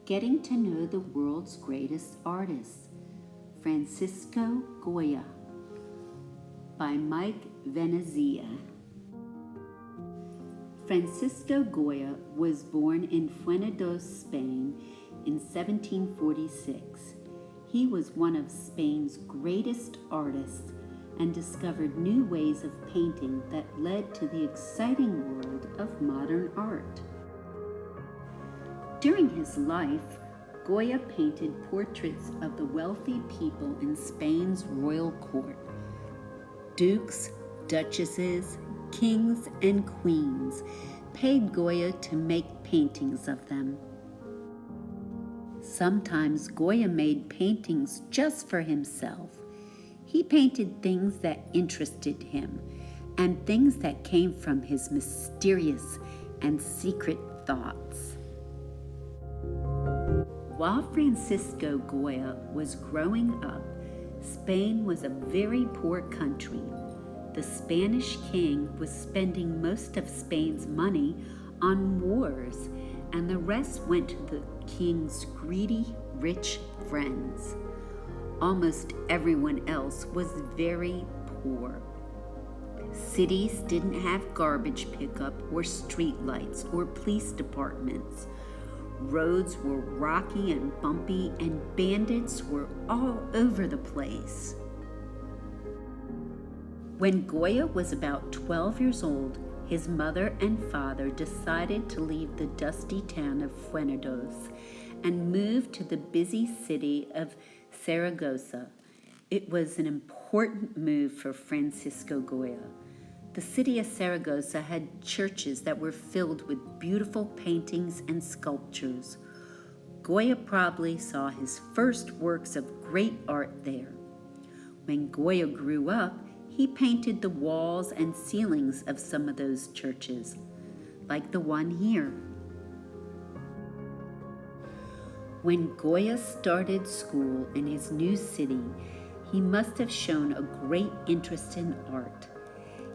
Getting to know the world's greatest artist, Francisco Goya, by Mike Venezia. Francisco Goya was born in Fuenteventura, Spain in 1746. He was one of Spain's greatest artists and discovered new ways of painting that led to the exciting world of modern art. During his life, Goya painted portraits of the wealthy people in Spain's royal court: dukes, duchesses, kings, and queens paid Goya to make paintings of them. Sometimes Goya made paintings just for himself. He painted things that interested him and things that came from his mysterious and secret thoughts. While Francisco Goya was growing up, Spain was a very poor country. The Spanish king was spending most of Spain's money on wars, and the rest went to the king's greedy, rich friends. Almost everyone else was very poor. Cities didn't have garbage pickup or street lights or police departments. Roads were rocky and bumpy, and bandits were all over the place. When Goya was about 12 years old, his mother and father decided to leave the dusty town of Fuenteventura and move to the busy city of Saragossa. It was an important move for Francisco Goya. The city of Saragossa had churches that were filled with beautiful paintings and sculptures. Goya probably saw his first works of great art there. When Goya grew up, he painted the walls and ceilings of some of those churches, like the one here. When Goya started school in his new city, he must have shown a great interest in art.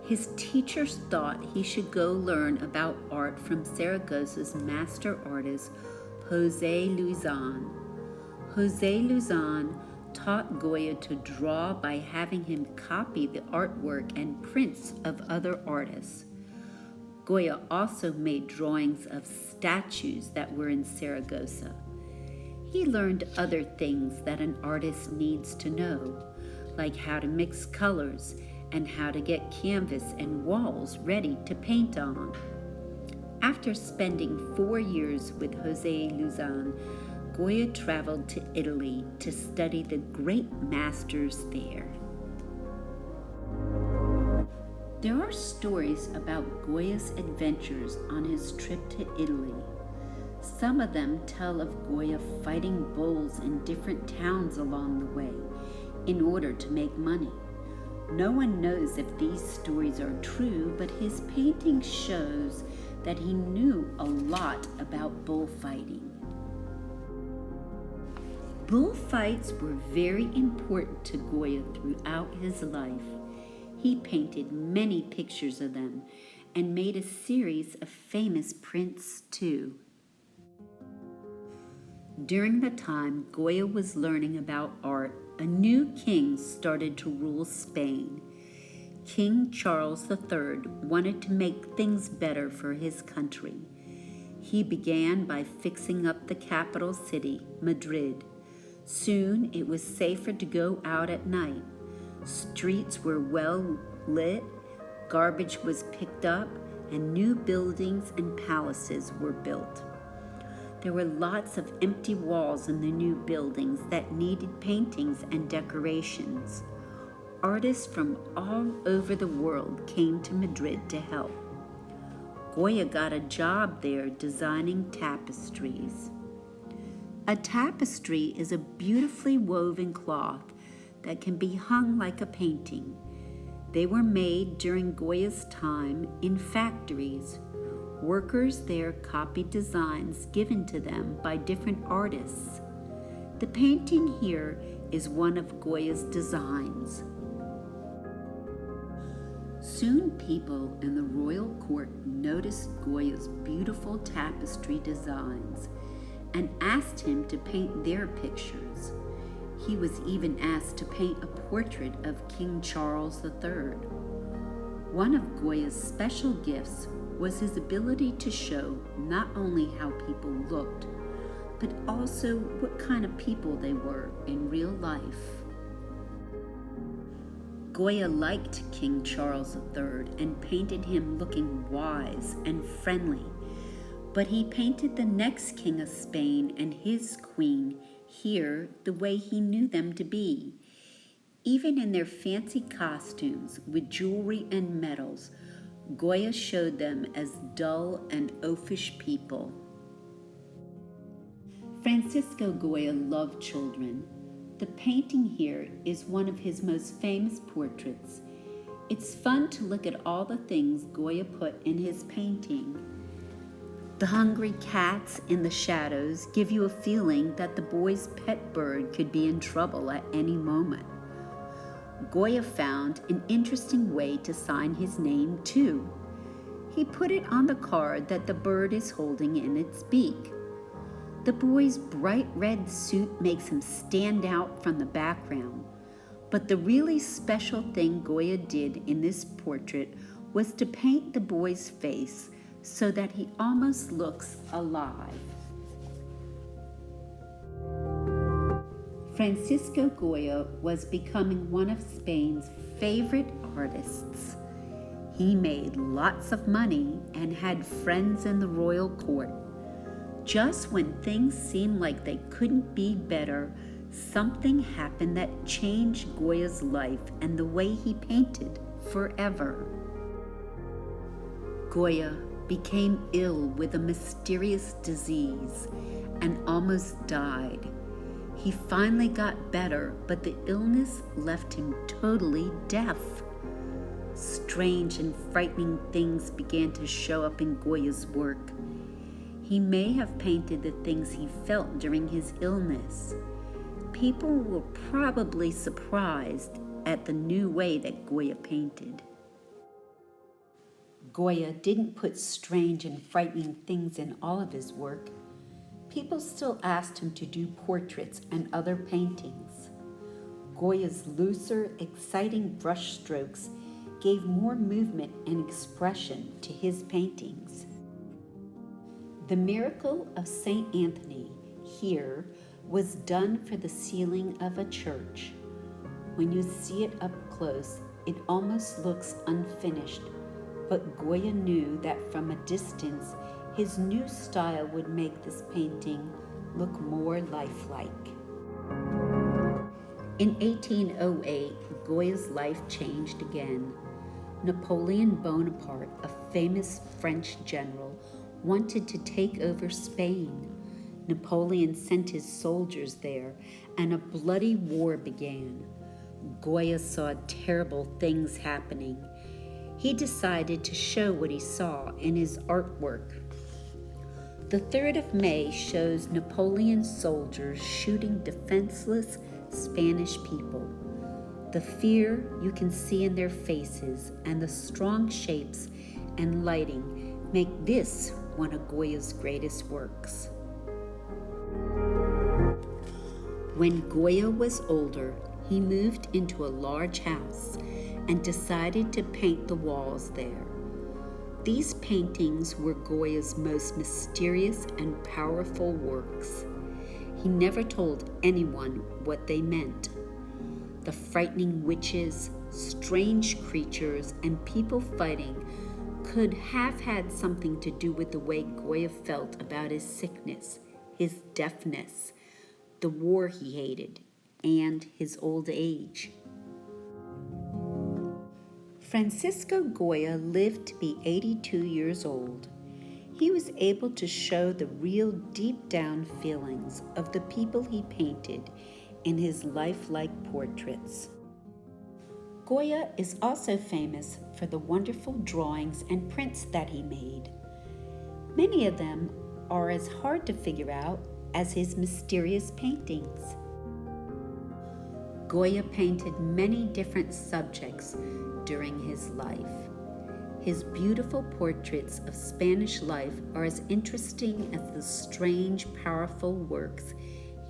His teachers thought he should go learn about art from Saragossa's master artist, José Luzán. José Luzán taught Goya to draw by having him copy the artwork and prints of other artists. Goya also made drawings of statues that were in Saragossa. He learned other things that an artist needs to know, like how to mix colors and how to get canvas and walls ready to paint on. After spending 4 years with José Luzán, Goya traveled to Italy to study the great masters there. There are stories about Goya's adventures on his trip to Italy. Some of them tell of Goya fighting bulls in different towns along the way in order to make money. No one knows if these stories are true, but his painting shows that he knew a lot about bullfighting. Bullfights were very important to Goya throughout his life. He painted many pictures of them and made a series of famous prints too. During the time Goya was learning about art, a new king started to rule Spain. King Charles III wanted to make things better for his country. He began by fixing up the capital city, Madrid. Soon it was safer to go out at night. Streets were well lit, garbage was picked up, and new buildings and palaces were built. There were lots of empty walls in the new buildings that needed paintings and decorations. Artists from all over the world came to Madrid to help. Goya got a job there designing tapestries. A tapestry is a beautifully woven cloth that can be hung like a painting. They were made during Goya's time in factories. Workers there copied designs given to them by different artists. The painting here is one of Goya's designs. Soon people in the royal court noticed Goya's beautiful tapestry designs, and asked him to paint their pictures. He was even asked to paint a portrait of King Charles III. One of Goya's special gifts was his ability to show not only how people looked, but also what kind of people they were in real life. Goya liked King Charles III and painted him looking wise and friendly, but he painted the next king of Spain and his queen here the way he knew them to be. Even in their fancy costumes with jewelry and medals, Goya showed them as dull and oafish people. Francisco Goya loved children. The painting here is one of his most famous portraits. It's fun to look at all the things Goya put in his painting. The hungry cats in the shadows give you a feeling that the boy's pet bird could be in trouble at any moment. Goya found an interesting way to sign his name too. He put it on the card that the bird is holding in its beak. The boy's bright red suit makes him stand out from the background, but the really special thing Goya did in this portrait was to paint the boy's face so that he almost looks alive. Francisco Goya was becoming one of Spain's favorite artists. He made lots of money and had friends in the royal court. Just when things seemed like they couldn't be better, something happened that changed Goya's life and the way he painted forever. Goya became ill with a mysterious disease and almost died. He finally got better, but the illness left him totally deaf. Strange and frightening things began to show up in Goya's work. He may have painted the things he felt during his illness. People were probably surprised at the new way that Goya painted. Goya didn't put strange and frightening things in all of his work. People still asked him to do portraits and other paintings. Goya's looser, exciting brush strokes gave more movement and expression to his paintings. The Miracle of St. Anthony here was done for the ceiling of a church. When you see it up close, it almost looks unfinished, but Goya knew that from a distance, his new style would make this painting look more lifelike. In 1808, Goya's life changed again. Napoleon Bonaparte, a famous French general, wanted to take over Spain. Napoleon sent his soldiers there, and a bloody war began. Goya saw terrible things happening. He decided to show what he saw in his artwork. The 3rd of May shows Napoleon's soldiers shooting defenseless Spanish people. The fear you can see in their faces and the strong shapes and lighting make this one of Goya's greatest works. When Goya was older, he moved into a large house and decided to paint the walls there. These paintings were Goya's most mysterious and powerful works. He never told anyone what they meant. The frightening witches, strange creatures, and people fighting could have had something to do with the way Goya felt about his sickness, his deafness, the war he hated, and his old age. Francisco Goya lived to be 82 years old. He was able to show the real deep-down feelings of the people he painted in his lifelike portraits. Goya is also famous for the wonderful drawings and prints that he made. Many of them are as hard to figure out as his mysterious paintings. Goya painted many different subjects during his life. His beautiful portraits of Spanish life are as interesting as the strange, powerful works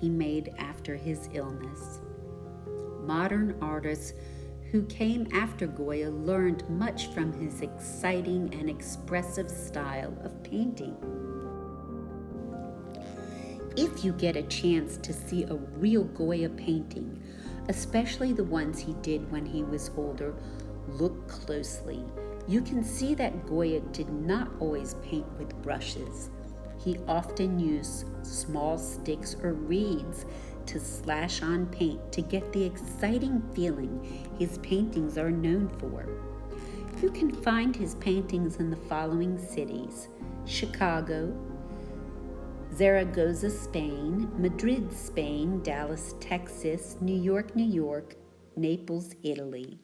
he made after his illness. Modern artists who came after Goya learned much from his exciting and expressive style of painting. If you get a chance to see a real Goya painting, especially the ones he did when he was older, look closely. You can see that Goya did not always paint with brushes. He often used small sticks or reeds to slash on paint to get the exciting feeling his paintings are known for. You can find his paintings in the following cities: Chicago, Zaragoza, Spain, Madrid, Spain, Dallas, Texas, New York, Naples, Italy.